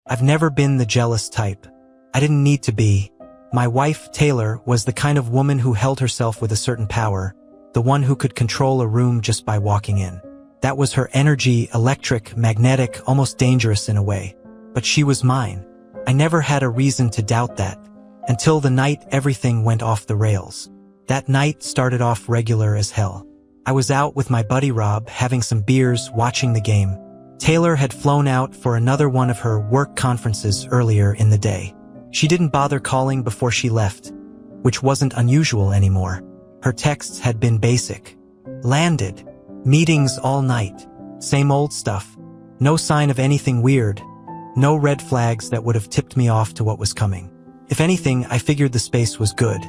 I've never been the jealous type. I didn't need to be. My wife, Taylor, was the kind of woman who held herself with a certain power, the one who could control a room just by walking in. That was her energy, electric, magnetic, almost dangerous in a way. But she was mine. I never had a reason to doubt that, until the night everything went off the rails. That night started off regular as hell. I was out with my buddy Rob, having some beers, watching the game. Taylor had flown out for another one of her work conferences earlier in the day. She didn't bother calling before she left, which wasn't unusual anymore. Her texts had been basic. Landed. Meetings all night. Same old stuff. No sign of anything weird. No red flags that would have tipped me off to what was coming. If anything, I figured the space was good.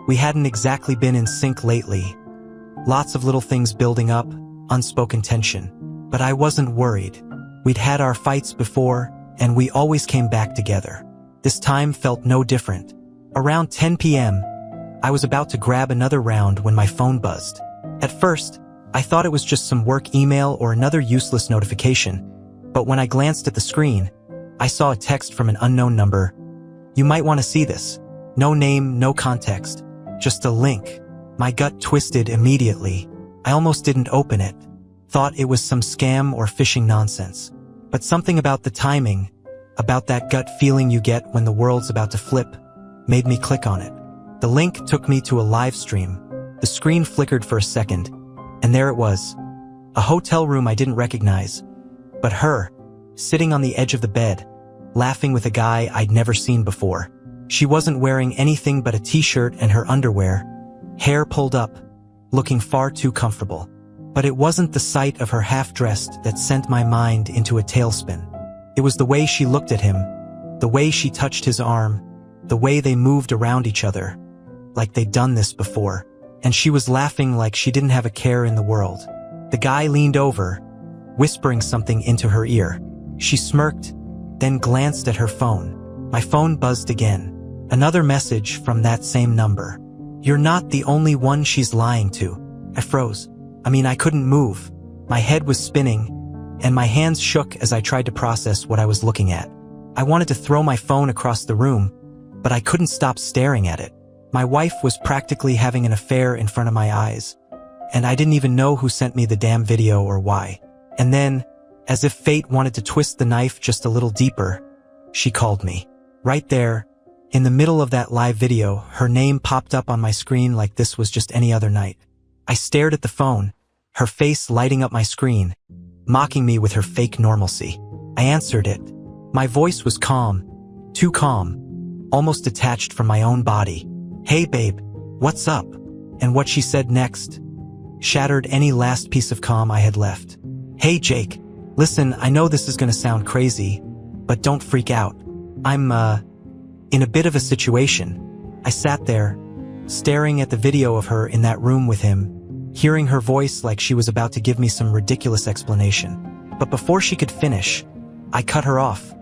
We hadn't exactly been in sync lately. Lots of little things building up, unspoken tension. But I wasn't worried. We'd had our fights before, and we always came back together. This time felt no different. Around 10 p.m., I was about to grab another round when my phone buzzed. At first, I thought it was just some work email or another useless notification, but when I glanced at the screen, I saw a text from an unknown number. "You might want to see this." No name, no context, just a link. My gut twisted immediately. I almost didn't open it. Thought it was some scam or phishing nonsense. But something about the timing, about that gut feeling you get when the world's about to flip, made me click on it. The link took me to a live stream. The screen flickered for a second, and there it was. A hotel room I didn't recognize, but her, sitting on the edge of the bed, laughing with a guy I'd never seen before. She wasn't wearing anything but a t-shirt and her underwear, hair pulled up, looking far too comfortable. But it wasn't the sight of her half-dressed that sent my mind into a tailspin. It was the way she looked at him, the way she touched his arm, the way they moved around each other, like they'd done this before. And she was laughing like she didn't have a care in the world. The guy leaned over, whispering something into her ear. She smirked, then glanced at her phone. My phone buzzed again. Another message from that same number. "You're not the only one she's lying to." I froze. I couldn't move. My head was spinning, and my hands shook as I tried to process what I was looking at. I wanted to throw my phone across the room, but I couldn't stop staring at it. My wife was practically having an affair in front of my eyes, and I didn't even know who sent me the damn video or why. And then, as if fate wanted to twist the knife just a little deeper, she called me. Right there, in the middle of that live video, her name popped up on my screen like this was just any other night. I stared at the phone, her face lighting up my screen, mocking me with her fake normalcy. I answered it. My voice was calm, too calm, almost detached from my own body. "Hey babe, what's up?" And what she said next shattered any last piece of calm I had left. "Hey Jake, listen, I know this is gonna sound crazy, but don't freak out. I'm, in a bit of a situation." I sat there, staring at the video of her in that room with him, hearing her voice like she was about to give me some ridiculous explanation. But before she could finish, I cut her off,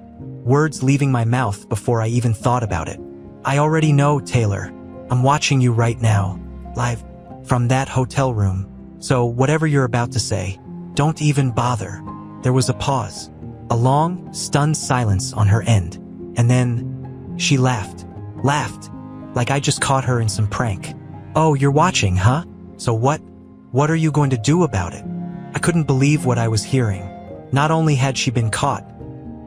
words leaving my mouth before I even thought about it. "I already know, Taylor. I'm watching you right now, live, from that hotel room. So whatever you're about to say, don't even bother." There was a pause, a long, stunned silence on her end. And then, she laughed, like I just caught her in some prank. "Oh, you're watching, huh? So what are you going to do about it?" I couldn't believe what I was hearing. Not only had she been caught,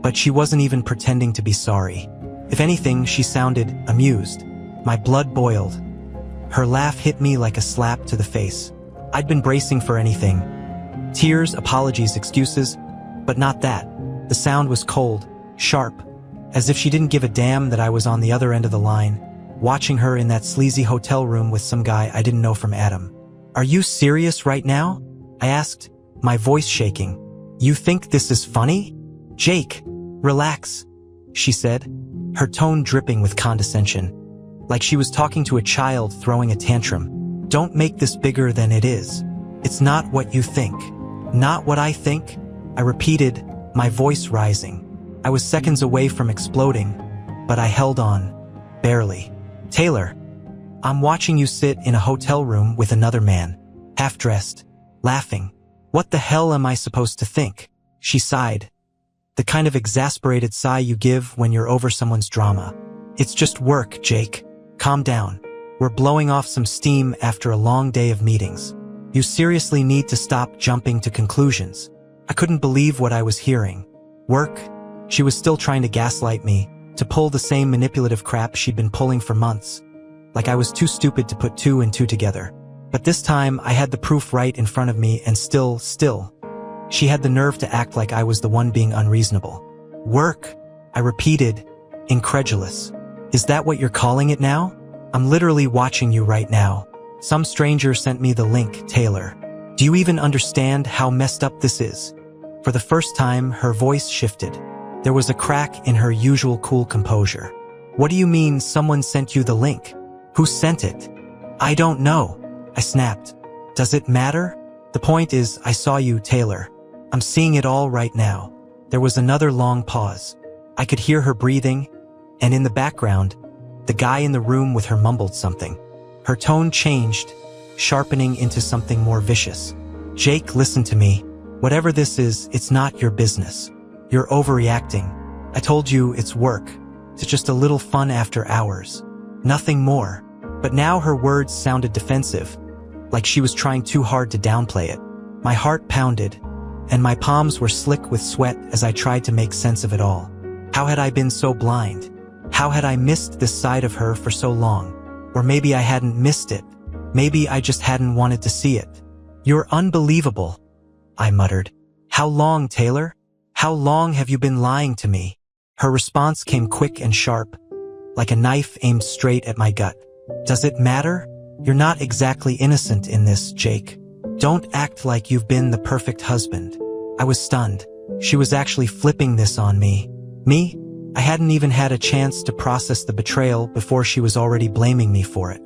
but she wasn't even pretending to be sorry. If anything, she sounded amused. My blood boiled. Her laugh hit me like a slap to the face. I'd been bracing for anything. Tears, apologies, excuses, but not that. The sound was cold, sharp, as if she didn't give a damn that I was on the other end of the line, watching her in that sleazy hotel room with some guy I didn't know from Adam. "Are you serious right now?" I asked, my voice shaking. "You think this is funny?" "Jake, relax," she said, her tone dripping with condescension, like she was talking to a child throwing a tantrum. "Don't make this bigger than it is. It's not what you think." "Not what I think?" I repeated, my voice rising. I was seconds away from exploding, but I held on, barely. "Taylor, I'm watching you sit in a hotel room with another man, half-dressed, laughing. What the hell am I supposed to think?" She sighed. The kind of exasperated sigh you give when you're over someone's drama. It's just work, Jake. Calm down. We're blowing off some steam after a long day of meetings. You seriously need to stop jumping to conclusions. I couldn't believe what I was hearing. Work? She was still trying to gaslight me, to pull the same manipulative crap she'd been pulling for months. Like I was too stupid to put two and two together. But this time, I had the proof right in front of me and still, she had the nerve to act like I was the one being unreasonable. Work? I repeated, incredulous. Is that what you're calling it now? I'm literally watching you right now. Some stranger sent me the link, Taylor. Do you even understand how messed up this is? For the first time, her voice shifted. There was a crack in her usual cool composure. What do you mean someone sent you the link? Who sent it? I don't know, I snapped. Does it matter? The point is, I saw you, Taylor. I'm seeing it all right now. There was another long pause. I could hear her breathing, and in the background, the guy in the room with her mumbled something. Her tone changed, sharpening into something more vicious. Jake, listen to me. Whatever this is, it's not your business. You're overreacting. I told you it's work. It's just a little fun after hours. Nothing more. But now her words sounded defensive, like she was trying too hard to downplay it. My heart pounded, and my palms were slick with sweat as I tried to make sense of it all. How had I been so blind? How had I missed this side of her for so long? Or maybe I hadn't missed it. Maybe I just hadn't wanted to see it. You're unbelievable, I muttered. How long, Taylor? How long have you been lying to me? Her response came quick and sharp, like a knife aimed straight at my gut. Does it matter? You're not exactly innocent in this, Jake. Don't act like you've been the perfect husband. I was stunned. She was actually flipping this on me. Me? I hadn't even had a chance to process the betrayal before she was already blaming me for it.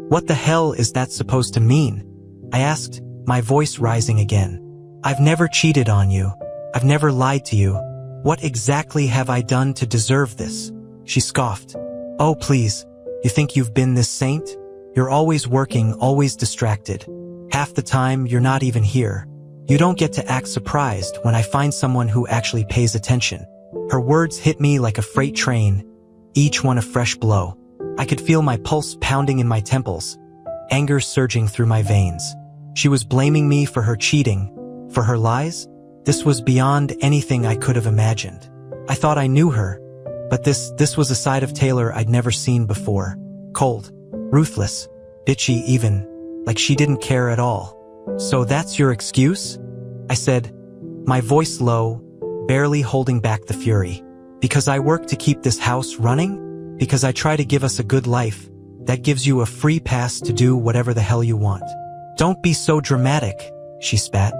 What the hell is that supposed to mean? I asked, my voice rising again. I've never cheated on you. I've never lied to you. What exactly have I done to deserve this? She scoffed. Oh, please. You think you've been this saint? You're always working, always distracted. Half the time, you're not even here. You don't get to act surprised when I find someone who actually pays attention. Her words hit me like a freight train, each one a fresh blow. I could feel my pulse pounding in my temples, anger surging through my veins. She was blaming me for her cheating, for her lies? This was beyond anything I could have imagined. I thought I knew her, but this was a side of Taylor I'd never seen before. Cold, ruthless, bitchy even, like she didn't care at all. So that's your excuse? I said, my voice low, barely holding back the fury. Because I work to keep this house running? Because I try to give us a good life that gives you a free pass to do whatever the hell you want. Don't be so dramatic, she spat.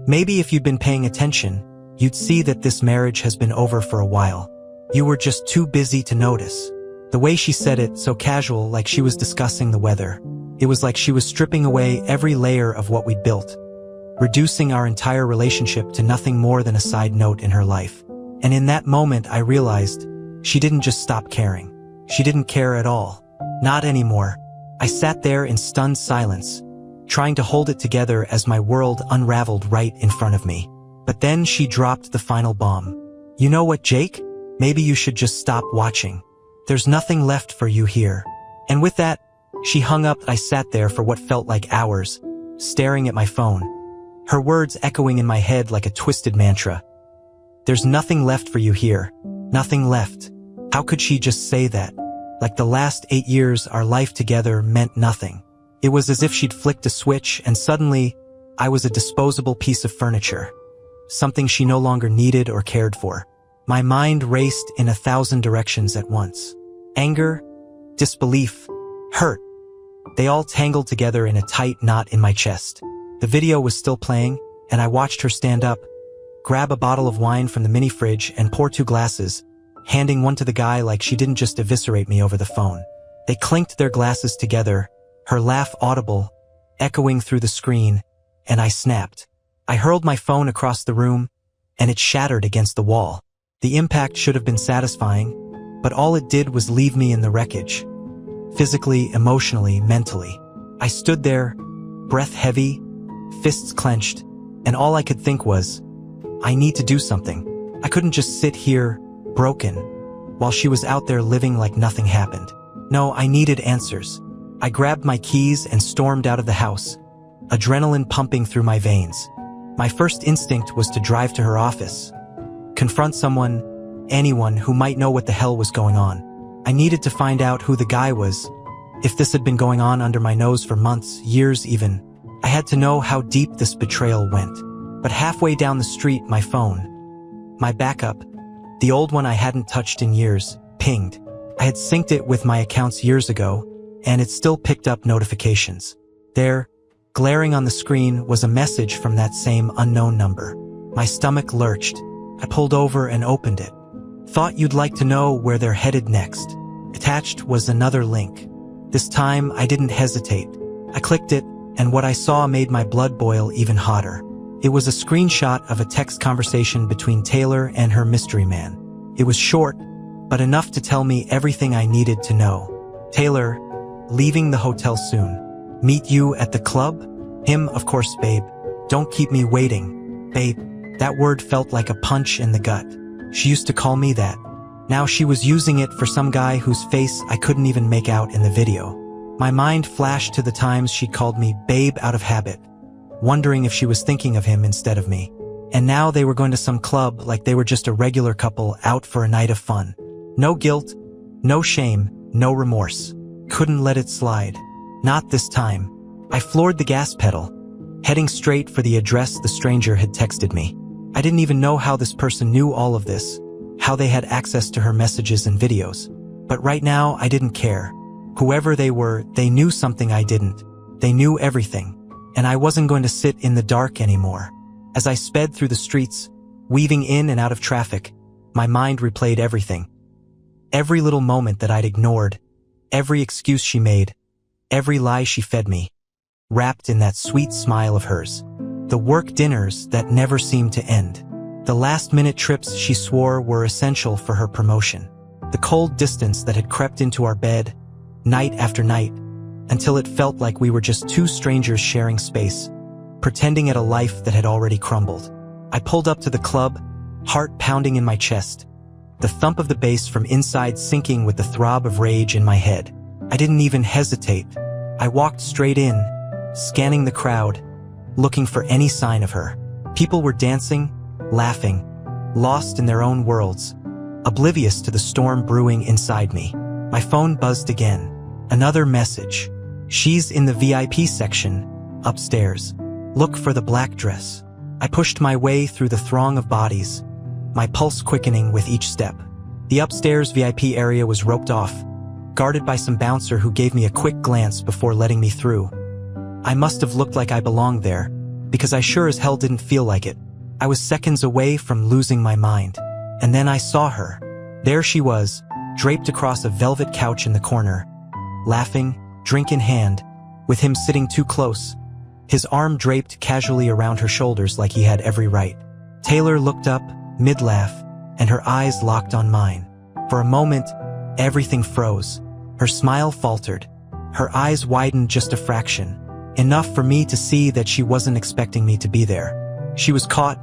Maybe if you'd been paying attention, you'd see that this marriage has been over for a while. You were just too busy to notice. The way she said it, so casual, like she was discussing the weather. It was like she was stripping away every layer of what we'd built, reducing our entire relationship to nothing more than a side note in her life. And in that moment, I realized she didn't just stop caring. She didn't care at all. Not anymore. I sat there in stunned silence, trying to hold it together as my world unraveled right in front of me. But then she dropped the final bomb. You know what, Jake? Maybe you should just stop watching. There's nothing left for you here. And with that, she hung up. I sat there for what felt like hours, staring at my phone, her words echoing in my head like a twisted mantra. There's nothing left for you here. Nothing left. How could she just say that? Like the last 8 years our life together meant nothing. It was as if she'd flicked a switch and suddenly I was a disposable piece of furniture. Something she no longer needed or cared for. My mind raced in 1,000 directions at once. Anger, disbelief, hurt. They all tangled together in a tight knot in my chest. The video was still playing, and I watched her stand up, grab a bottle of wine from the mini fridge and pour 2 glasses, handing one to the guy like she didn't just eviscerate me over the phone. They clinked their glasses together, her laugh audible, echoing through the screen, and I snapped. I hurled my phone across the room, and it shattered against the wall. The impact should have been satisfying, but all it did was leave me in the wreckage. Physically, emotionally, mentally. I stood there, breath heavy, fists clenched, and all I could think was, I need to do something. I couldn't just sit here, broken, while she was out there living like nothing happened. No, I needed answers. I grabbed my keys and stormed out of the house, adrenaline pumping through my veins. My first instinct was to drive to her office, confront someone, anyone who might know what the hell was going on. I needed to find out who the guy was. If this had been going on under my nose for months, years even, I had to know how deep this betrayal went. But halfway down the street, my phone, my backup, the old one I hadn't touched in years, pinged. I had synced it with my accounts years ago, and it still picked up notifications. There, glaring on the screen, was a message from that same unknown number. My stomach lurched. I pulled over and opened it. Thought you'd like to know where they're headed next. Attached was another link. This time, I didn't hesitate. I clicked it, and what I saw made my blood boil even hotter. It was a screenshot of a text conversation between Taylor and her mystery man. It was short, but enough to tell me everything I needed to know. Taylor, leaving the hotel soon. Meet you at the club? Him, of course, babe. Don't keep me waiting. Babe, that word felt like a punch in the gut. She used to call me that. Now she was using it for some guy whose face I couldn't even make out in the video. My mind flashed to the times she called me babe out of habit, wondering if she was thinking of him instead of me. And now they were going to some club like they were just a regular couple out for a night of fun. No guilt, no shame, no remorse. Couldn't let it slide. Not this time. I floored the gas pedal, heading straight for the address the stranger had texted me. I didn't even know how this person knew all of this, how they had access to her messages and videos. But right now, I didn't care. Whoever they were, they knew something I didn't. They knew everything. And I wasn't going to sit in the dark anymore. As I sped through the streets, weaving in and out of traffic, my mind replayed everything. Every little moment that I'd ignored, every excuse she made, every lie she fed me, wrapped in that sweet smile of hers. The work dinners that never seemed to end. The last-minute trips she swore were essential for her promotion. The cold distance that had crept into our bed, night after night, until it felt like we were just two strangers sharing space, pretending at a life that had already crumbled. I pulled up to the club, heart pounding in my chest, the thump of the bass from inside syncing with the throb of rage in my head. I didn't even hesitate. I walked straight in, scanning the crowd, looking for any sign of her. People were dancing, laughing, lost in their own worlds, oblivious to the storm brewing inside me. My phone buzzed again. Another message. She's in the VIP section, upstairs. Look for the black dress. I pushed my way through the throng of bodies, my pulse quickening with each step. The upstairs VIP area was roped off, guarded by some bouncer who gave me a quick glance before letting me through. I must have looked like I belonged there, because I sure as hell didn't feel like it. I was seconds away from losing my mind. And then I saw her. There she was, draped across a velvet couch in the corner, laughing, drink in hand, with him sitting too close, his arm draped casually around her shoulders like he had every right. Taylor looked up, mid-laugh, and her eyes locked on mine. For a moment, everything froze. Her smile faltered. Her eyes widened just a fraction, enough for me to see that she wasn't expecting me to be there. She was caught,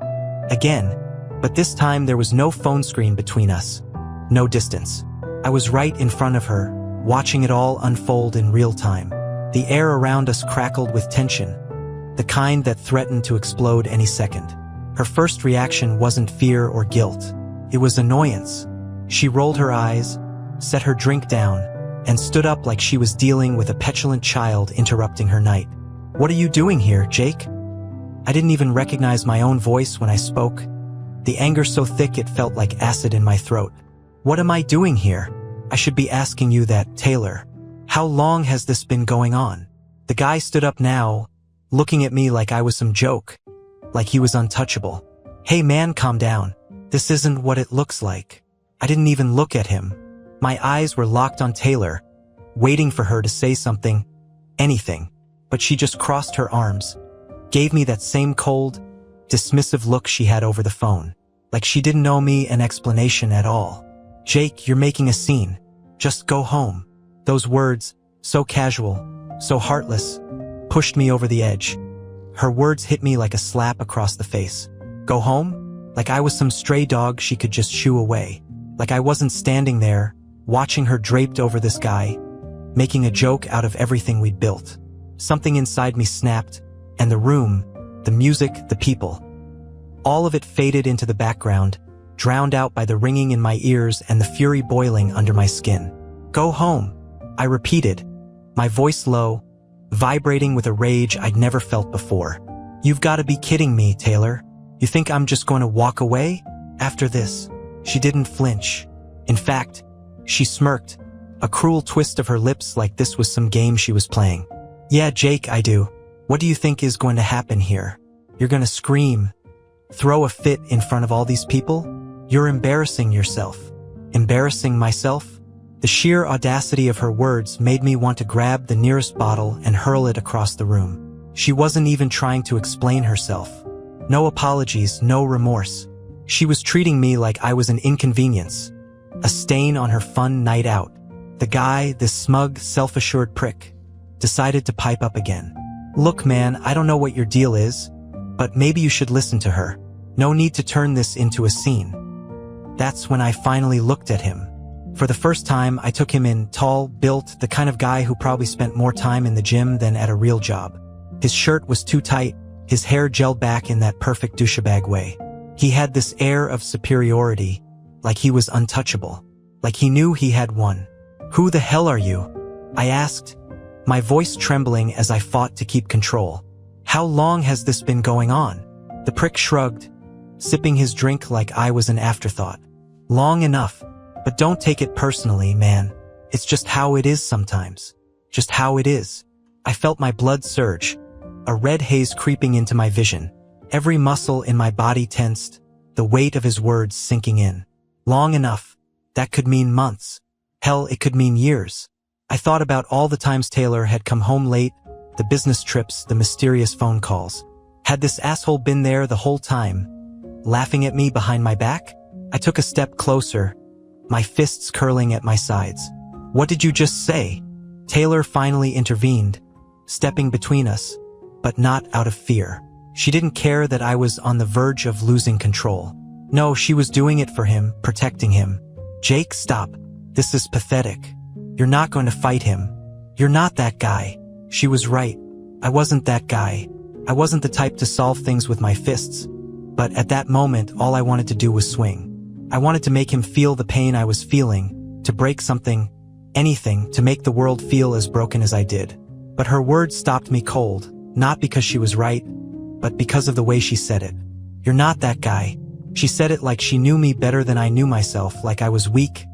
again, but this time there was no phone screen between us, no distance. I was right in front of her, watching it all unfold in real time. The air around us crackled with tension, the kind that threatened to explode any second. Her first reaction wasn't fear or guilt. It was annoyance. She rolled her eyes, set her drink down, and stood up like she was dealing with a petulant child interrupting her night. "What are you doing here, Jake?" I didn't even recognize my own voice when I spoke, the anger so thick it felt like acid in my throat. "What am I doing here? I should be asking you that, Taylor. How long has this been going on?" The guy stood up now, looking at me like I was some joke, like he was untouchable. "Hey man, calm down. This isn't what it looks like." I didn't even look at him. My eyes were locked on Taylor, waiting for her to say something, anything, but she just crossed her arms, gave me that same cold, dismissive look she had over the phone, like she didn't owe me an explanation at all. "Jake, you're making a scene. Just go home." Those words, so casual, so heartless, pushed me over the edge. Her words hit me like a slap across the face. Go home? like I was some stray dog she could just shoo away, like I wasn't standing there, watching her draped over this guy, making a joke out of everything we'd built. Something inside me snapped, and the room, the music, the people, all of it faded into the background, drowned out by the ringing in my ears and the fury boiling under my skin. "Go home," I repeated, my voice low, vibrating with a rage I'd never felt before. "You've got to be kidding me, Taylor. You think I'm just going to walk away after this?" She didn't flinch. In fact, she smirked, a cruel twist of her lips like this was some game she was playing. "Yeah, Jake, I do. What do you think is going to happen here? You're going to scream, throw a fit in front of all these people? You're embarrassing yourself." Embarrassing myself? The sheer audacity of her words made me want to grab the nearest bottle and hurl it across the room. She wasn't even trying to explain herself. No apologies, no remorse. She was treating me like I was an inconvenience, a stain on her fun night out. The guy, this smug, self-assured prick, decided to pipe up again. "Look, man, I don't know what your deal is, but maybe you should listen to her. No need to turn this into a scene." That's when I finally looked at him. For the first time, I took him in, tall, built, the kind of guy who probably spent more time in the gym than at a real job. His shirt was too tight, his hair gelled back in that perfect douchebag way. He had this air of superiority, like he was untouchable, like he knew he had won. "Who the hell are you?" I asked, my voice trembling as I fought to keep control. "How long has this been going on?" The prick shrugged, sipping his drink like I was an afterthought. "Long enough, but don't take it personally, man. It's just how it is sometimes. Just how it is." I felt my blood surge, a red haze creeping into my vision. Every muscle in my body tensed, the weight of his words sinking in. Long enough. That could mean months. Hell, it could mean years. I thought about all the times Taylor had come home late, the business trips, the mysterious phone calls. Had this asshole been there the whole time, laughing at me behind my back? I took a step closer, my fists curling at my sides. "What did you just say?" Taylor finally intervened, stepping between us, but not out of fear. She didn't care that I was on the verge of losing control. No, she was doing it for him, protecting him. "Jake, stop. This is pathetic. You're not going to fight him. You're not that guy." She was right. I wasn't that guy. I wasn't the type to solve things with my fists. But at that moment, all I wanted to do was swing. I wanted to make him feel the pain I was feeling, to break something, anything, to make the world feel as broken as I did. But her words stopped me cold, not because she was right, but because of the way she said it. "You're not that guy." She said it like she knew me better than I knew myself, like I was weak,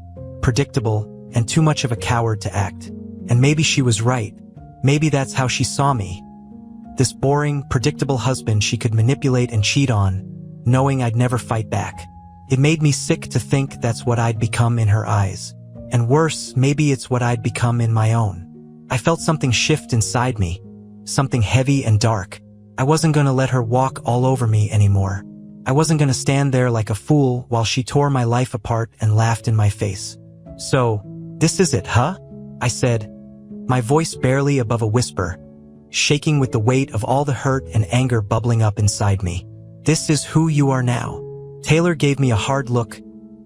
predictable, and too much of a coward to act. And maybe she was right. Maybe that's how she saw me. This boring, predictable husband she could manipulate and cheat on, knowing I'd never fight back. It made me sick to think that's what I'd become in her eyes. And worse, maybe it's what I'd become in my own. I felt something shift inside me, something heavy and dark. I wasn't going to let her walk all over me anymore. I wasn't going to stand there like a fool while she tore my life apart and laughed in my face. "So, this is it, huh?" I said, my voice barely above a whisper, shaking with the weight of all the hurt and anger bubbling up inside me. "This is who you are now." Taylor gave me a hard look,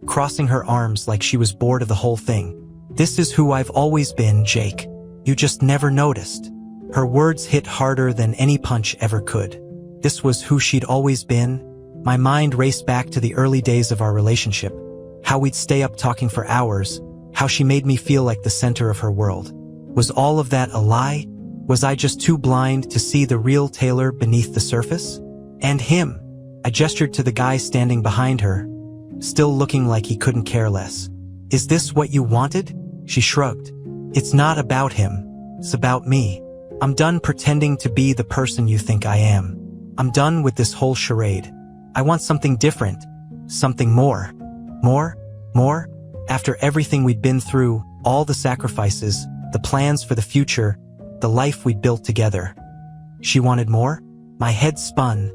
crossing her arms like she was bored of the whole thing. "This is who I've always been, Jake. You just never noticed." Her words hit harder than any punch ever could. This was who she'd always been. My mind raced back to the early days of our relationship, how we'd stay up talking for hours, how she made me feel like the center of her world. Was all of that a lie? Was I just too blind to see the real Taylor beneath the surface? And him. I gestured to the guy standing behind her, still looking like he couldn't care less. "Is this what you wanted?" She shrugged. "It's not about him. It's about me. I'm done pretending to be the person you think I am. I'm done with this whole charade. I want something different. Something more. More? After everything we'd been through, all the sacrifices, the plans for the future, the life we'd built together. She wanted more? My head spun,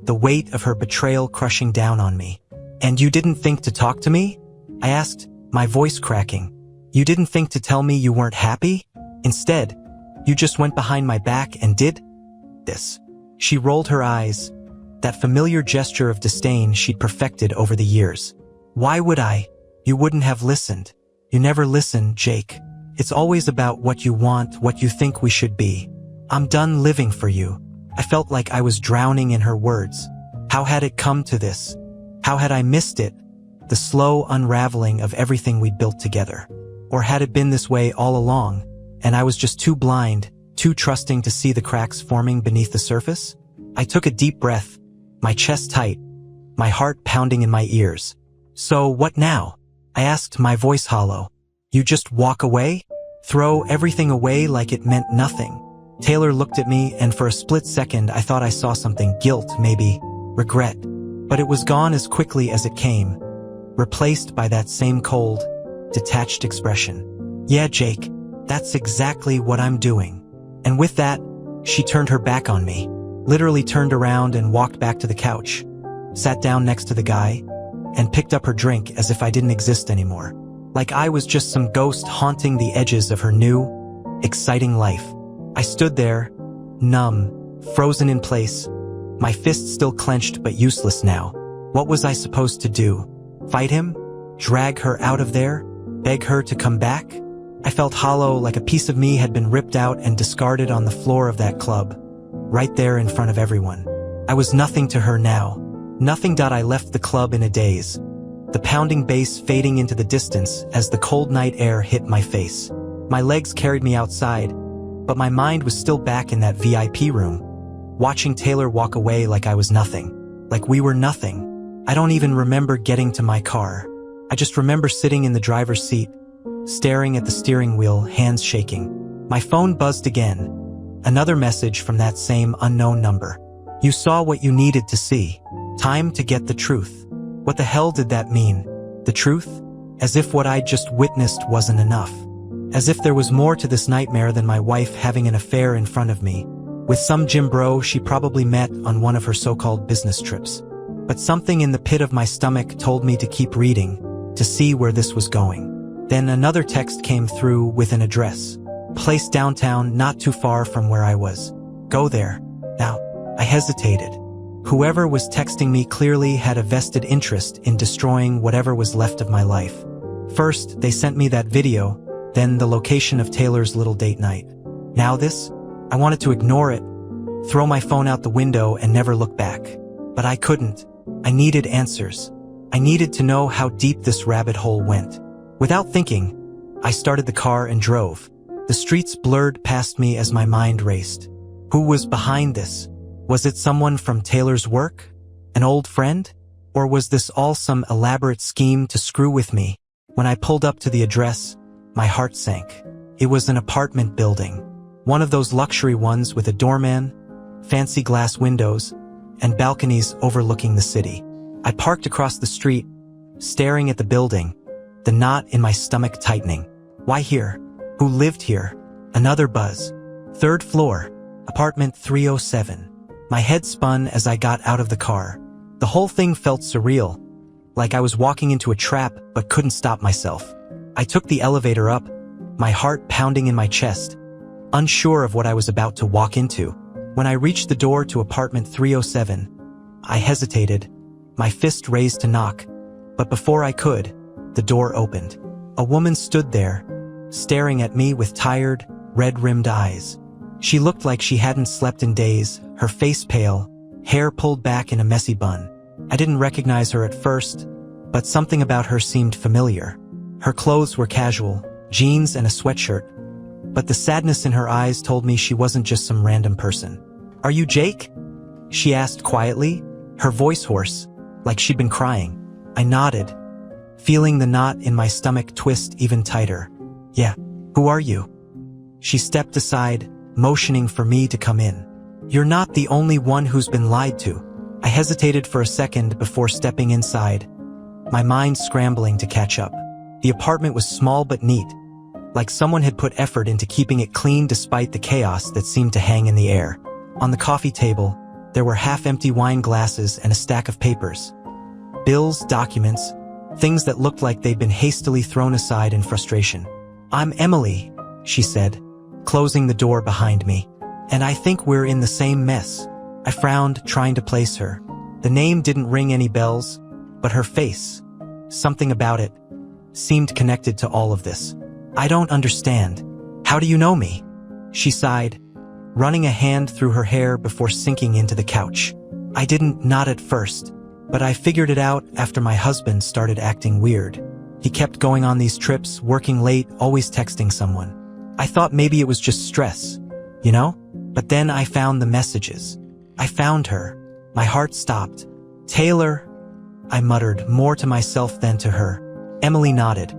the weight of her betrayal crushing down on me. "And you didn't think to talk to me?" I asked, my voice cracking. "You didn't think to tell me you weren't happy? Instead, you just went behind my back and did this." She rolled her eyes, that familiar gesture of disdain she'd perfected over the years. Why would I? You wouldn't have listened. You never listen, Jake. It's always about what you want, what you think we should be. I'm done living for you. I felt like I was drowning in her words. How had it come to this? How had I missed it? The slow unraveling of everything we'd built together. Or had it been this way all along, and I was just too blind, too trusting to see the cracks forming beneath the surface? I took a deep breath, my chest tight, my heart pounding in my ears. So what now? I asked, my voice hollow. You just walk away? Throw everything away like it meant nothing? Taylor looked at me, and for a split second I thought I saw something, guilt, maybe, regret. But it was gone as quickly as it came, replaced by that same cold, detached expression. Yeah, Jake, that's exactly what I'm doing. And with that, she turned her back on me, literally turned around and walked back to the couch, sat down next to the guy, and picked up her drink as if I didn't exist anymore. Like I was just some ghost haunting the edges of her new, exciting life. I stood there, numb, frozen in place, my fists still clenched but useless now. What was I supposed to do? Fight him? Drag her out of there? Beg her to come back? I felt hollow, like a piece of me had been ripped out and discarded on the floor of that club, right there in front of everyone. I was nothing to her now. Nothing. I left the club in a daze, the pounding bass fading into the distance as the cold night air hit my face. My legs carried me outside, but my mind was still back in that VIP room, watching Taylor walk away like I was nothing, like we were nothing. I don't even remember getting to my car. I just remember sitting in the driver's seat, staring at the steering wheel, hands shaking. My phone buzzed again. Another message from that same unknown number. You saw what you needed to see. Time to get the truth. What the hell did that mean? The truth? As if what I'd just witnessed wasn't enough. As if there was more to this nightmare than my wife having an affair in front of me, with some gym bro she probably met on one of her so-called business trips. But something in the pit of my stomach told me to keep reading, to see where this was going. Then another text came through with an address. Place downtown, not too far from where I was. Go there. Now, I hesitated. Whoever was texting me clearly had a vested interest in destroying whatever was left of my life. First, they sent me that video, then the location of Taylor's little date night. Now this? I wanted to ignore it, throw my phone out the window and never look back. But I couldn't. I needed answers. I needed to know how deep this rabbit hole went. Without thinking, I started the car and drove. The streets blurred past me as my mind raced. Who was behind this? Was it someone from Taylor's work? An old friend? Or was this all some elaborate scheme to screw with me? When I pulled up to the address, my heart sank. It was an apartment building. One of those luxury ones with a doorman, fancy glass windows, and balconies overlooking the city. I parked across the street, staring at the building, the knot in my stomach tightening. Why here? Who lived here? Another buzz. Third floor, apartment 307. My head spun as I got out of the car. The whole thing felt surreal, like I was walking into a trap but couldn't stop myself. I took the elevator up, my heart pounding in my chest, unsure of what I was about to walk into. When I reached the door to apartment 307, I hesitated, my fist raised to knock, but before I could, the door opened. A woman stood there, staring at me with tired, red-rimmed eyes. She looked like she hadn't slept in days, her face pale, hair pulled back in a messy bun. I didn't recognize her at first, but something about her seemed familiar. Her clothes were casual, jeans and a sweatshirt, but the sadness in her eyes told me she wasn't just some random person. Are you Jake? She asked quietly, her voice hoarse, like she'd been crying. I nodded, feeling the knot in my stomach twist even tighter. Yeah, who are you? She stepped aside, motioning for me to come in. You're not the only one who's been lied to. I hesitated for a second before stepping inside, my mind scrambling to catch up. The apartment was small but neat, like someone had put effort into keeping it clean despite the chaos that seemed to hang in the air. On the coffee table, there were half-empty wine glasses and a stack of papers. Bills, documents, things that looked like they'd been hastily thrown aside in frustration. I'm Emily, she said, closing the door behind me. And I think we're in the same mess. I frowned, trying to place her. The name didn't ring any bells, but her face, something about it, seemed connected to all of this. I don't understand. How do you know me? She sighed, running a hand through her hair before sinking into the couch. I didn't, not at first, but I figured it out after my husband started acting weird. He kept going on these trips, working late, always texting someone. I thought maybe it was just stress, you know? But then I found the messages. I found her. My heart stopped. Taylor, I muttered, more to myself than to her. Emily nodded,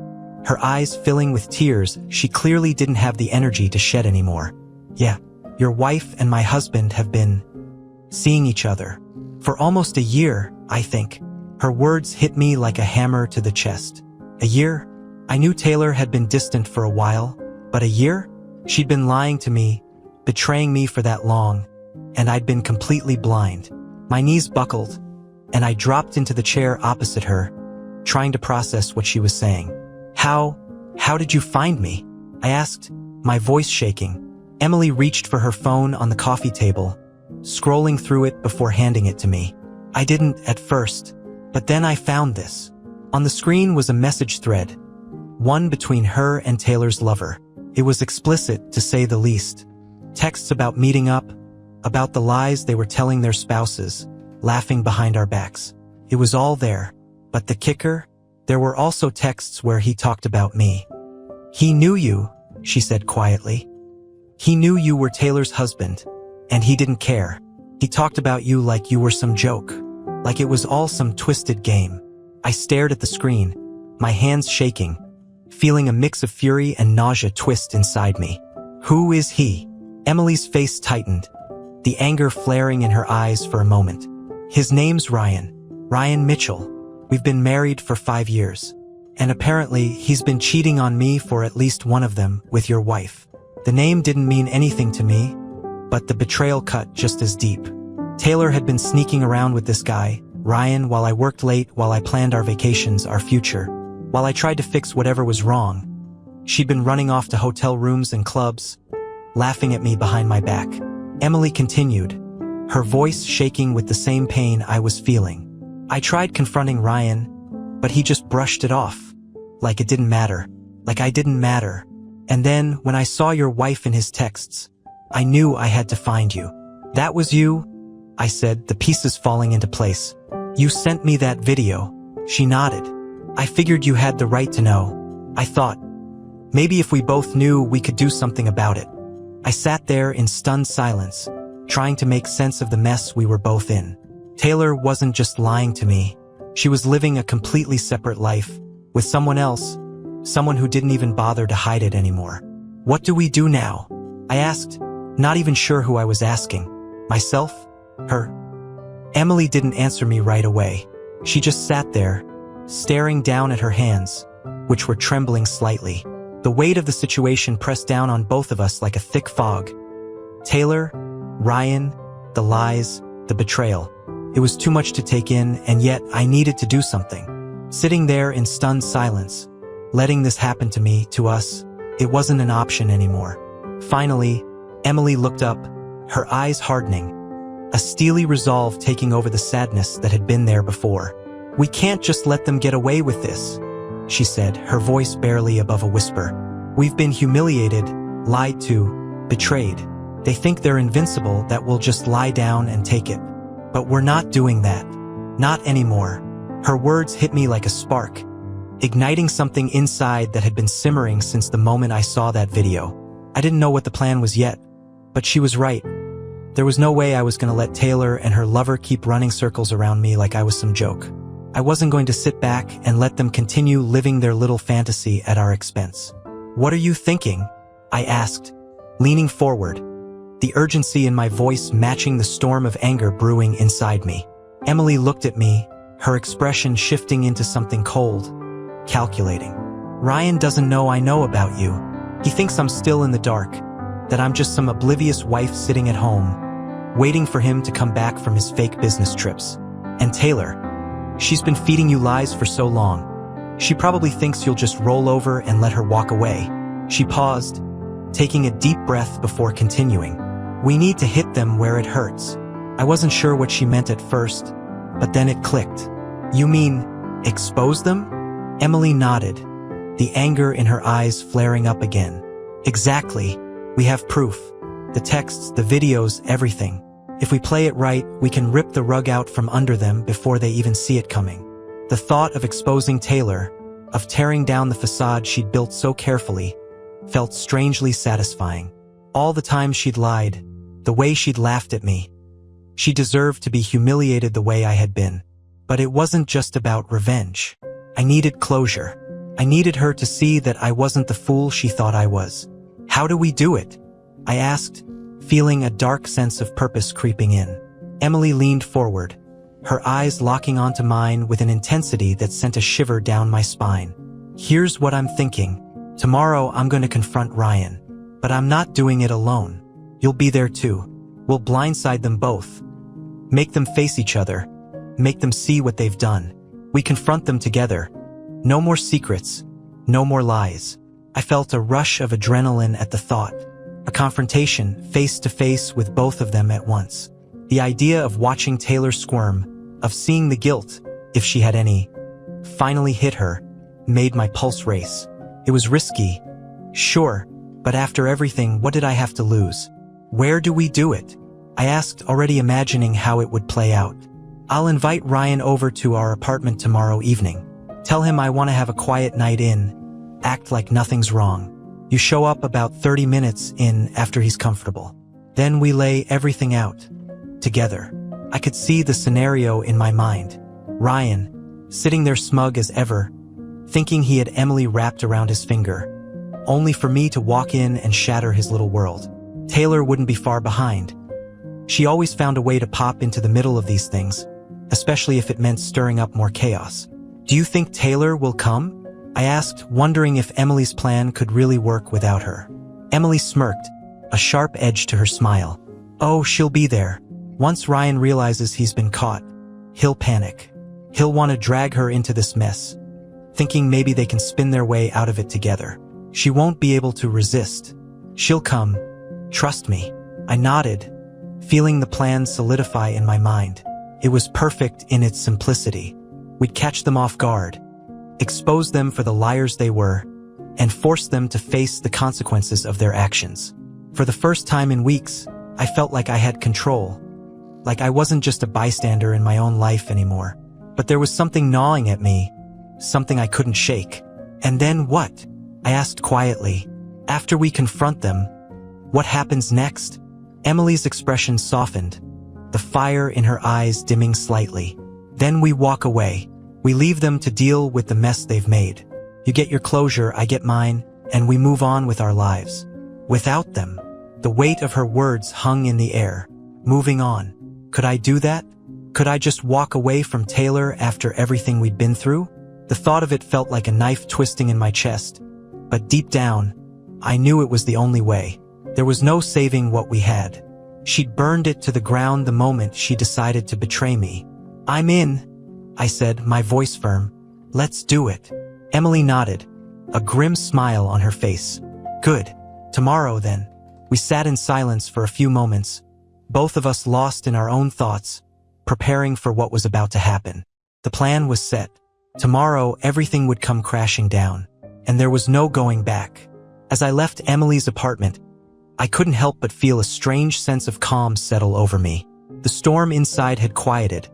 her eyes filling with tears. She clearly didn't have the energy to shed anymore. Yeah, your wife and my husband have been seeing each other for almost a year, I think. Her words hit me like a hammer to the chest. A year? I knew Taylor had been distant for a while, but a year? She'd been lying to me, betraying me for that long, and I'd been completely blind. My knees buckled, and I dropped into the chair opposite her, trying to process what she was saying. How did you find me? I asked, my voice shaking. Emily reached for her phone on the coffee table, scrolling through it before handing it to me. I didn't at first, but then I found this. On the screen was a message thread, one between her and Taylor's lover. It was explicit, to say the least. Texts about meeting up, about the lies they were telling their spouses, laughing behind our backs. It was all there. But the kicker? There were also texts where he talked about me. He knew you, she said quietly. He knew you were Taylor's husband, and he didn't care. He talked about you like you were some joke, like it was all some twisted game. I stared at the screen, my hands shaking, feeling a mix of fury and nausea twist inside me. Who is he? Emily's face tightened, the anger flaring in her eyes for a moment. His name's Ryan Mitchell. We've been married for 5 years, and apparently he's been cheating on me for at least one of them with your wife. The name didn't mean anything to me, but the betrayal cut just as deep. Taylor had been sneaking around with this guy, Ryan, while I worked late, while I planned our vacations, our future, while I tried to fix whatever was wrong. She'd been running off to hotel rooms and clubs, laughing at me behind my back. Emily continued, her voice shaking with the same pain I was feeling. I tried confronting Ryan, but he just brushed it off, like it didn't matter, like I didn't matter. And then, when I saw your wife in his texts, I knew I had to find you. That was you, I said, the pieces falling into place. You sent me that video. She nodded. I figured you had the right to know. I thought, maybe if we both knew, we could do something about it. I sat there in stunned silence, trying to make sense of the mess we were both in. Taylor wasn't just lying to me. She was living a completely separate life, with someone else, someone who didn't even bother to hide it anymore. What do we do now? I asked, not even sure who I was asking. Myself? Her? Emily didn't answer me right away. She just sat there, staring down at her hands, which were trembling slightly. The weight of the situation pressed down on both of us like a thick fog. Taylor, Ryan, the lies, the betrayal. It was too much to take in, and yet I needed to do something. Sitting there in stunned silence, letting this happen to me, to us, it wasn't an option anymore. Finally, Emily looked up, her eyes hardening, a steely resolve taking over the sadness that had been there before. We can't just let them get away with this, she said, her voice barely above a whisper. We've been humiliated, lied to, betrayed. They think they're invincible, that we'll just lie down and take it. But we're not doing that. Not anymore. Her words hit me like a spark, igniting something inside that had been simmering since the moment I saw that video. I didn't know what the plan was yet, but she was right. There was no way I was going to let Taylor and her lover keep running circles around me like I was some joke. I wasn't going to sit back and let them continue living their little fantasy at our expense. What are you thinking? I asked, leaning forward, the urgency in my voice matching the storm of anger brewing inside me. Emily looked at me, her expression shifting into something cold, calculating. Ryan doesn't know I know about you. He thinks I'm still in the dark, that I'm just some oblivious wife sitting at home, waiting for him to come back from his fake business trips. And Taylor, she's been feeding you lies for so long. She probably thinks you'll just roll over and let her walk away. She paused, taking a deep breath before continuing. We need to hit them where it hurts. I wasn't sure what she meant at first, But then it clicked. You mean, expose them? Emily nodded, the anger in her eyes flaring up again. Exactly. We have proof. The texts, the videos, everything. If we play it right, we can rip the rug out from under them before they even see it coming. The thought of exposing Taylor, of tearing down the facade she'd built so carefully, felt strangely satisfying. All the times she'd lied, the way she'd laughed at me. She deserved to be humiliated the way I had been. But it wasn't just about revenge. I needed closure. I needed her to see that I wasn't the fool she thought I was. How do we do it? I asked, feeling a dark sense of purpose creeping in. Emily leaned forward, her eyes locking onto mine with an intensity that sent a shiver down my spine. Here's what I'm thinking. Tomorrow I'm going to confront Ryan. But I'm not doing it alone. You'll be there too. We'll blindside them both. Make them face each other. Make them see what they've done. We confront them together. No more secrets. No more lies. I felt a rush of adrenaline at the thought. A confrontation, face to face with both of them at once. The idea of watching Taylor squirm, of seeing the guilt, if she had any, finally hit her, made my pulse race. It was risky, sure, but after everything, what did I have to lose? Where do we do it? I asked, already imagining how it would play out. I'll invite Ryan over to our apartment tomorrow evening. Tell him I want to have a quiet night in, act like nothing's wrong. You show up about 30 minutes in after he's comfortable. Then we lay everything out. Together. I could see the scenario in my mind. Ryan, sitting there smug as ever, thinking he had Emily wrapped around his finger, only for me to walk in and shatter his little world. Taylor wouldn't be far behind. She always found a way to pop into the middle of these things, especially if it meant stirring up more chaos. Do you think Taylor will come? I asked, wondering if Emily's plan could really work without her. Emily smirked, a sharp edge to her smile. Oh, she'll be there. Once Ryan realizes he's been caught, he'll panic. He'll want to drag her into this mess, thinking maybe they can spin their way out of it together. She won't be able to resist. She'll come. Trust me. I nodded, feeling the plan solidify in my mind. It was perfect in its simplicity. We'd catch them off guard, expose them for the liars they were, and force them to face the consequences of their actions. For the first time in weeks, I felt like I had control, like I wasn't just a bystander in my own life anymore. But there was something gnawing at me, something I couldn't shake. And then what? I asked quietly. After we confront them, what happens next? Emily's expression softened, the fire in her eyes dimming slightly. Then we walk away. We leave them to deal with the mess they've made. You get your closure, I get mine, and we move on with our lives. Without them. The weight of her words hung in the air. Moving on. Could I do that? Could I just walk away from Taylor after everything we'd been through? The thought of it felt like a knife twisting in my chest. But deep down, I knew it was the only way. There was no saving what we had. She'd burned it to the ground the moment she decided to betray me. I'm in, I said, my voice firm. Let's do it. Emily nodded, a grim smile on her face. Good. Tomorrow, then. We sat in silence for a few moments, both of us lost in our own thoughts, preparing for what was about to happen. The plan was set. Tomorrow, everything would come crashing down, and there was no going back. As I left Emily's apartment, I couldn't help but feel a strange sense of calm settle over me. The storm inside had quieted,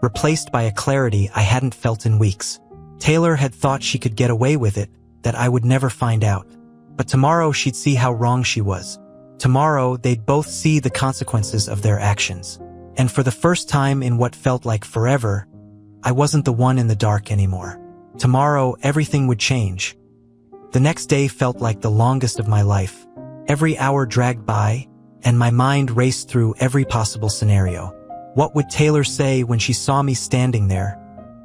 replaced by a clarity I hadn't felt in weeks. Taylor had thought she could get away with it, that I would never find out. But tomorrow she'd see how wrong she was. Tomorrow they'd both see the consequences of their actions. And for the first time in what felt like forever, I wasn't the one in the dark anymore. Tomorrow everything would change. The next day felt like the longest of my life. Every hour dragged by, and my mind raced through every possible scenario. What would Taylor say when she saw me standing there,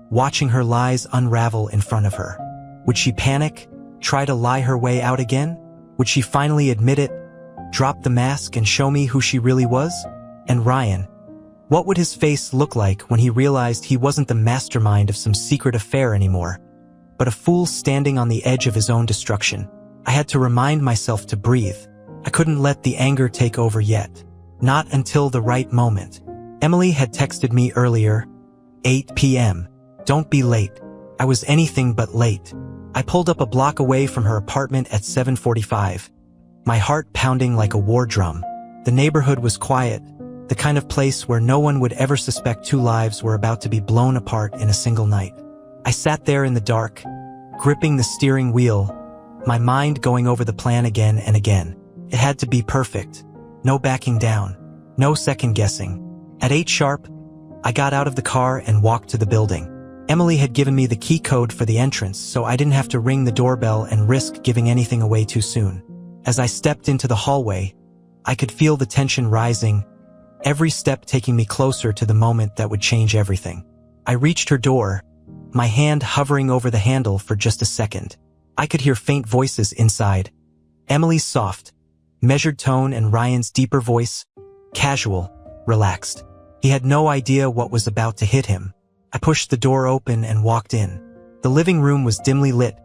watching her lies unravel in front of her? Would she panic, try to lie her way out again? Would she finally admit it, drop the mask and show me who she really was? And Ryan, what would his face look like when he realized he wasn't the mastermind of some secret affair anymore, but a fool standing on the edge of his own destruction? I had to remind myself to breathe. I couldn't let the anger take over yet. Not until the right moment. Emily had texted me earlier, 8 p.m. Don't be late. I was anything but late. I pulled up a block away from her apartment at 7:45, my heart pounding like a war drum. The neighborhood was quiet, the kind of place where no one would ever suspect two lives were about to be blown apart in a single night. I sat there in the dark, gripping the steering wheel, my mind going over the plan again and again. It had to be perfect. No backing down. No second guessing. At 8 sharp, I got out of the car and walked to the building. Emily had given me the key code for the entrance, so I didn't have to ring the doorbell and risk giving anything away too soon. As I stepped into the hallway, I could feel the tension rising, every step taking me closer to the moment that would change everything. I reached her door, my hand hovering over the handle for just a second. I could hear faint voices inside. Emily's soft, measured tone and Ryan's deeper voice, casual, relaxed. He had no idea what was about to hit him. I pushed the door open and walked in. The living room was dimly lit,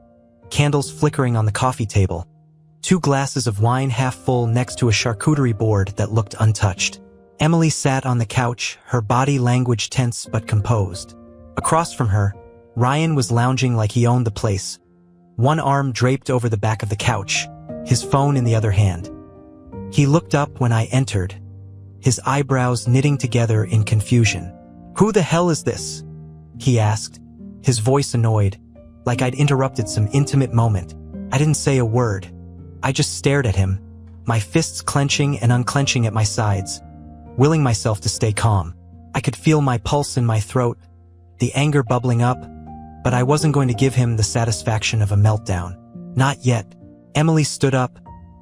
candles flickering on the coffee table, 2 glasses of wine half full next to a charcuterie board that looked untouched. Emily sat on the couch, her body language tense but composed. Across from her, Ryan was lounging like he owned the place, one arm draped over the back of the couch, his phone in the other hand. He looked up when I entered, his eyebrows knitting together in confusion. "Who the hell is this?" he asked, his voice annoyed, like I'd interrupted some intimate moment. I didn't say a word. I just stared at him, my fists clenching and unclenching at my sides, willing myself to stay calm. I could feel my pulse in my throat, the anger bubbling up, but I wasn't going to give him the satisfaction of a meltdown. Not yet. Emily stood up,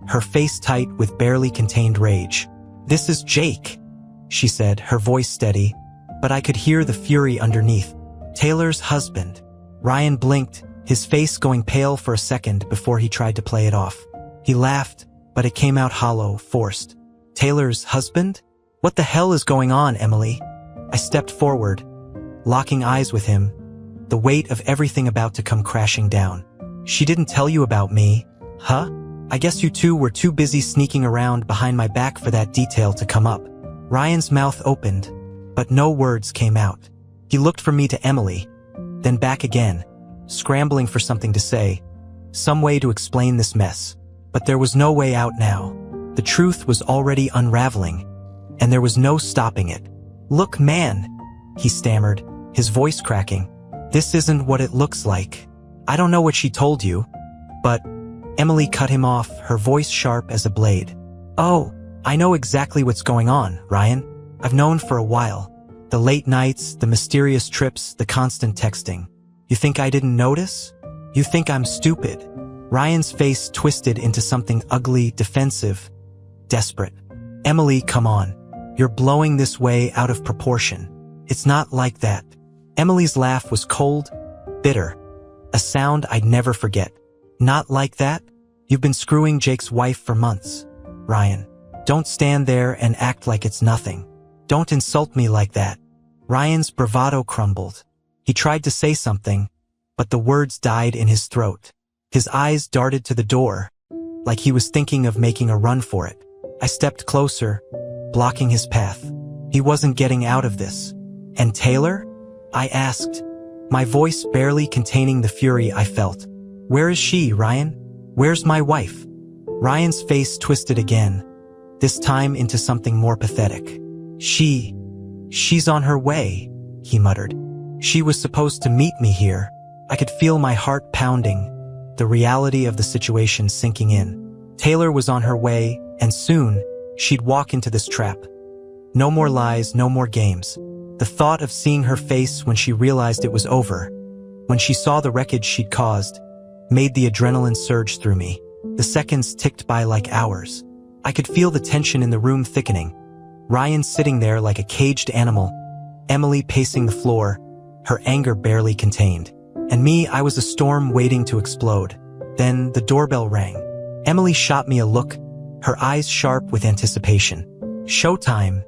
her face tight with barely contained rage. "This is Jake," she said, her voice steady, but I could hear the fury underneath. "Taylor's husband." Ryan blinked, his face going pale for a second before he tried to play it off. He laughed, but it came out hollow, forced. "Taylor's husband? What the hell is going on, Emily?" I stepped forward, locking eyes with him, the weight of everything about to come crashing down. "She didn't tell you about me, huh? I guess you two were too busy sneaking around behind my back for that detail to come up." Ryan's mouth opened, but no words came out. He looked from me to Emily, then back again, scrambling for something to say, some way to explain this mess. But there was no way out now. The truth was already unraveling, and there was no stopping it. "Look, man," he stammered, his voice cracking. "This isn't what it looks like. I don't know what she told you, but..." Emily cut him off, her voice sharp as a blade. "Oh, I know exactly what's going on, Ryan. I've known for a while. The late nights, the mysterious trips, the constant texting. You think I didn't notice? You think I'm stupid?" Ryan's face twisted into something ugly, defensive, desperate. "Emily, come on. You're blowing this way out of proportion. It's not like that." Emily's laugh was cold, bitter, a sound I'd never forget. "Not like that? You've been screwing Jake's wife for months, Ryan. Don't stand there and act like it's nothing. Don't insult me like that." Ryan's bravado crumbled. He tried to say something, but the words died in his throat. His eyes darted to the door, like he was thinking of making a run for it. I stepped closer, blocking his path. He wasn't getting out of this. "And Taylor?" I asked, my voice barely containing the fury I felt. "Where is she, Ryan? Where's my wife?" Ryan's face twisted again, this time into something more pathetic. She's on her way," he muttered. "She was supposed to meet me here." I could feel my heart pounding, the reality of the situation sinking in. Taylor was on her way, and soon, she'd walk into this trap. No more lies, no more games. The thought of seeing her face when she realized it was over, when she saw the wreckage she'd caused, made the adrenaline surge through me. The seconds ticked by like hours. I could feel the tension in the room thickening. Ryan sitting there like a caged animal, Emily pacing the floor, her anger barely contained. And me, I was a storm waiting to explode. Then the doorbell rang. Emily shot me a look, her eyes sharp with anticipation. "Showtime,"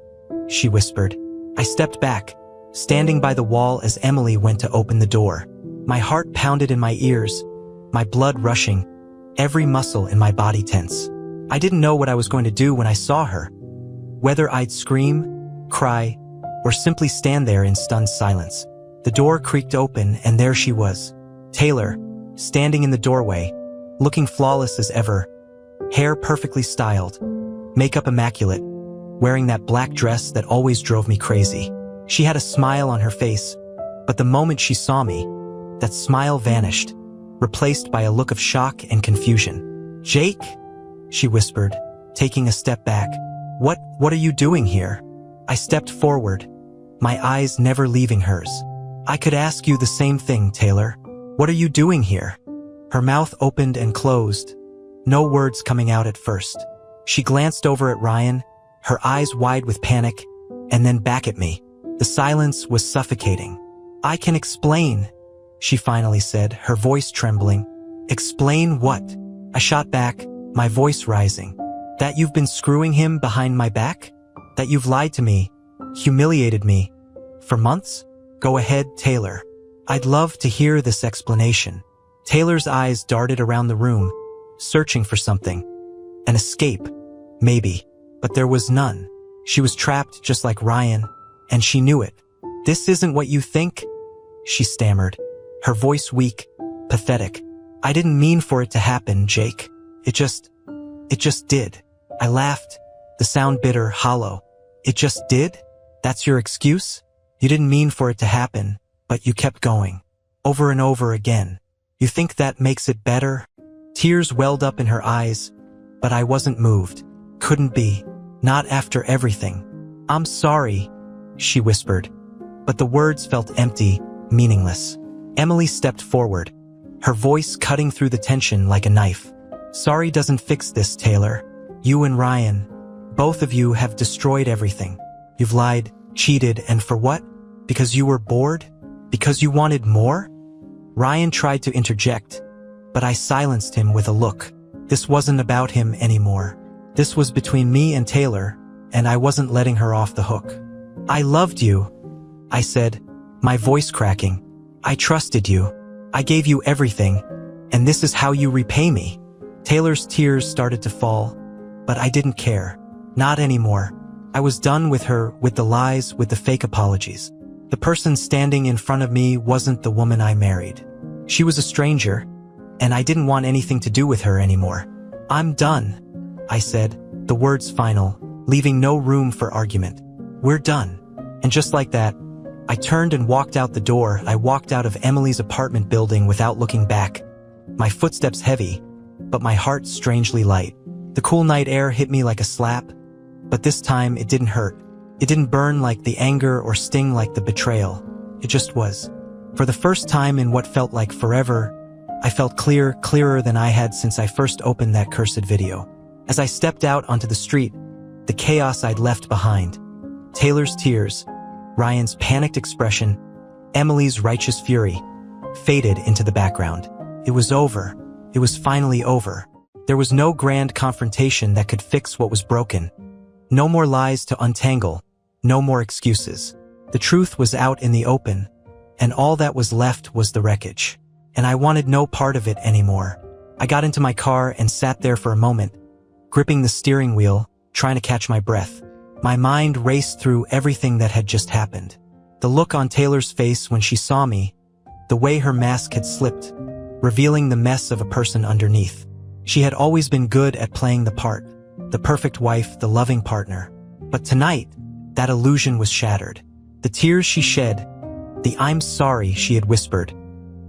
she whispered. I stepped back, standing by the wall as Emily went to open the door. My heart pounded in my ears, my blood rushing, every muscle in my body tense. I didn't know what I was going to do when I saw her. Whether I'd scream, cry, or simply stand there in stunned silence. The door creaked open and there she was. Taylor, standing in the doorway, looking flawless as ever, hair perfectly styled, makeup immaculate, wearing that black dress that always drove me crazy. She had a smile on her face, but the moment she saw me, that smile vanished, replaced by a look of shock and confusion. "Jake?" she whispered, taking a step back. What are you doing here?" I stepped forward, my eyes never leaving hers. "I could ask you the same thing, Taylor. What are you doing here?" Her mouth opened and closed, no words coming out at first. She glanced over at Ryan, her eyes wide with panic, and then back at me. The silence was suffocating. "I can explain," she finally said, her voice trembling. "Explain what?" I shot back, my voice rising. "That you've been screwing him behind my back? That you've lied to me, humiliated me, for months? Go ahead, Taylor. I'd love to hear this explanation." Taylor's eyes darted around the room, searching for something. An escape, maybe, but there was none. She was trapped just like Ryan, and she knew it. "This isn't what you think," she stammered, her voice weak, pathetic. "I didn't mean for it to happen, Jake. It just did." I laughed, the sound bitter, hollow. "It just did? That's your excuse? You didn't mean for it to happen, but you kept going. Over and over again. You think that makes it better?" Tears welled up in her eyes, but I wasn't moved. Couldn't be. Not after everything. "I'm sorry," she whispered, but the words felt empty, meaningless. Emily stepped forward, her voice cutting through the tension like a knife. "Sorry doesn't fix this, Taylor. You and Ryan, both of you have destroyed everything. You've lied, cheated, and for what? Because you were bored? Because you wanted more?" Ryan tried to interject, but I silenced him with a look. This wasn't about him anymore. This was between me and Taylor, and I wasn't letting her off the hook. "I loved you," I said, my voice cracking. "I trusted you. I gave you everything, and this is how you repay me." Taylor's tears started to fall, but I didn't care. Not anymore. I was done with her, with the lies, with the fake apologies. The person standing in front of me wasn't the woman I married. She was a stranger, and I didn't want anything to do with her anymore. "I'm done," I said, the words final, leaving no room for argument. "We're done." And just like that, I turned and walked out the door. I walked out of Emily's apartment building without looking back, my footsteps heavy, but my heart strangely light. The cool night air hit me like a slap, but this time it didn't hurt. It didn't burn like the anger or sting like the betrayal. It just was. For the first time in what felt like forever, I felt clearer than I had since I first opened that cursed video. As I stepped out onto the street, the chaos I'd left behind, Taylor's tears, Ryan's panicked expression, Emily's righteous fury, faded into the background. It was over. It was finally over. There was no grand confrontation that could fix what was broken. No more lies to untangle. No more excuses. The truth was out in the open, and all that was left was the wreckage. And I wanted no part of it anymore. I got into my car and sat there for a moment, gripping the steering wheel, trying to catch my breath. My mind raced through everything that had just happened. The look on Taylor's face when she saw me, the way her mask had slipped, revealing the mess of a person underneath. She had always been good at playing the part, the perfect wife, the loving partner. But tonight, that illusion was shattered. The tears she shed, the "I'm sorry" she had whispered,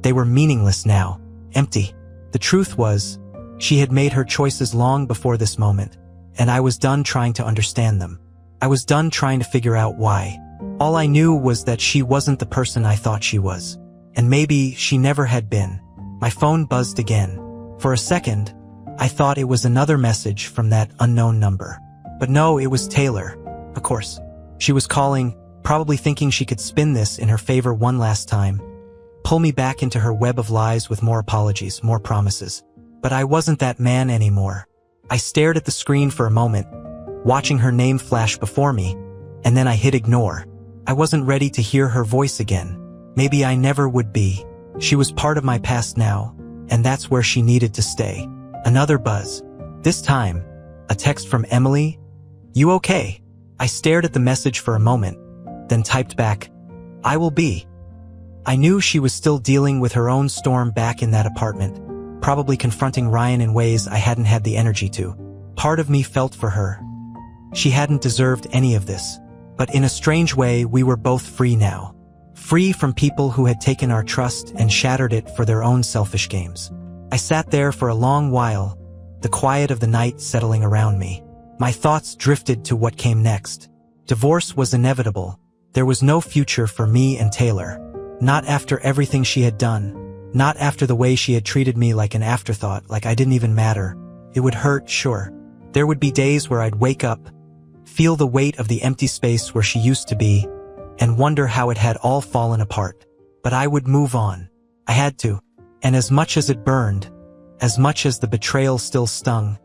they were meaningless now, empty. The truth was, she had made her choices long before this moment, and I was done trying to understand them. I was done trying to figure out why. All I knew was that she wasn't the person I thought she was, and maybe she never had been. My phone buzzed again. For a second, I thought it was another message from that unknown number. But no, it was Taylor. Of course. She was calling, probably thinking she could spin this in her favor one last time, pull me back into her web of lies with more apologies, more promises. But I wasn't that man anymore. I stared at the screen for a moment, watching her name flash before me, and then I hit ignore. I wasn't ready to hear her voice again. Maybe I never would be. She was part of my past now, and that's where she needed to stay. Another buzz. This time, a text from Emily. "You okay?" I stared at the message for a moment, then typed back, "I will be." I knew she was still dealing with her own storm back in that apartment, probably confronting Ryan in ways I hadn't had the energy to. Part of me felt for her. She hadn't deserved any of this. But in a strange way, we were both free now. Free from people who had taken our trust and shattered it for their own selfish games. I sat there for a long while, the quiet of the night settling around me. My thoughts drifted to what came next. Divorce was inevitable. There was no future for me and Taylor. Not after everything she had done. Not after the way she had treated me like an afterthought, like I didn't even matter. It would hurt, sure. There would be days where I'd wake up, feel the weight of the empty space where she used to be, and wonder how it had all fallen apart. But I would move on. I had to. And as much as it burned, as much as the betrayal still stung,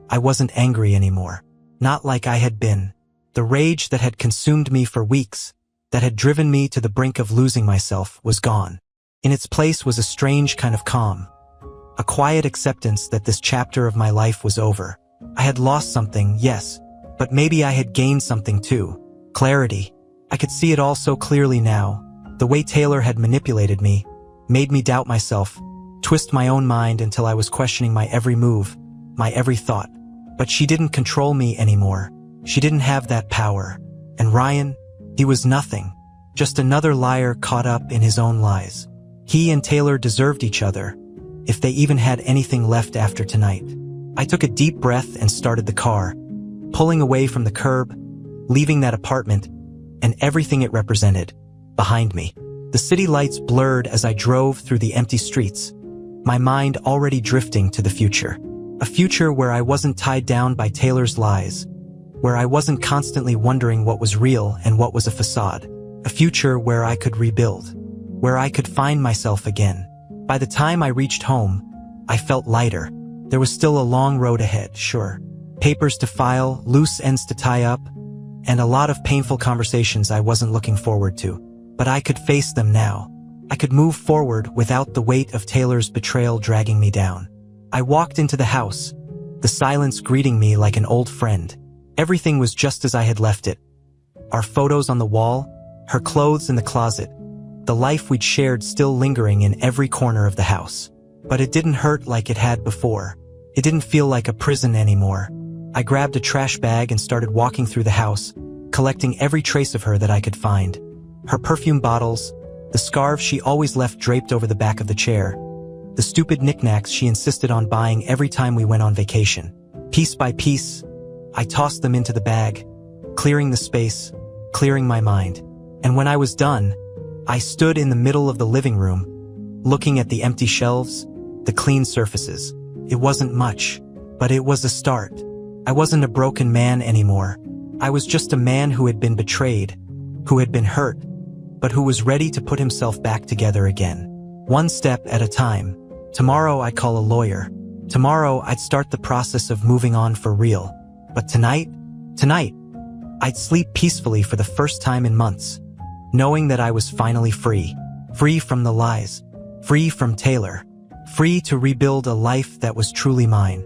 I wasn't angry anymore. Not like I had been. The rage that had consumed me for weeks, that had driven me to the brink of losing myself, was gone. In its place was a strange kind of calm. A quiet acceptance that this chapter of my life was over. I had lost something, yes, but maybe I had gained something too. Clarity. I could see it all so clearly now. The way Taylor had manipulated me, made me doubt myself, twist my own mind until I was questioning my every move, my every thought. But she didn't control me anymore. She didn't have that power. And Ryan, he was nothing. Just another liar caught up in his own lies. He and Taylor deserved each other, if they even had anything left after tonight. I took a deep breath and started the car, pulling away from the curb, leaving that apartment, and everything it represented, behind me. The city lights blurred as I drove through the empty streets, my mind already drifting to the future. A future where I wasn't tied down by Taylor's lies, where I wasn't constantly wondering what was real and what was a facade. A future where I could rebuild, where I could find myself again. By the time I reached home, I felt lighter. There was still a long road ahead, sure. Papers to file, loose ends to tie up, and a lot of painful conversations I wasn't looking forward to. But I could face them now. I could move forward without the weight of Taylor's betrayal dragging me down. I walked into the house, the silence greeting me like an old friend. Everything was just as I had left it. Our photos on the wall, her clothes in the closet, the life we'd shared still lingering in every corner of the house. But it didn't hurt like it had before. It didn't feel like a prison anymore. I grabbed a trash bag and started walking through the house, collecting every trace of her that I could find. Her perfume bottles, the scarves she always left draped over the back of the chair, the stupid knickknacks she insisted on buying every time we went on vacation. Piece by piece, I tossed them into the bag, clearing the space, clearing my mind. And when I was done, I stood in the middle of the living room, looking at the empty shelves, the clean surfaces. It wasn't much, but it was a start. I wasn't a broken man anymore. I was just a man who had been betrayed, who had been hurt, but who was ready to put himself back together again. One step at a time. Tomorrow I'd call a lawyer. Tomorrow I'd start the process of moving on for real. But tonight, I'd sleep peacefully for the first time in months, knowing that I was finally free. Free from the lies. Free from Taylor. Free to rebuild a life that was truly mine.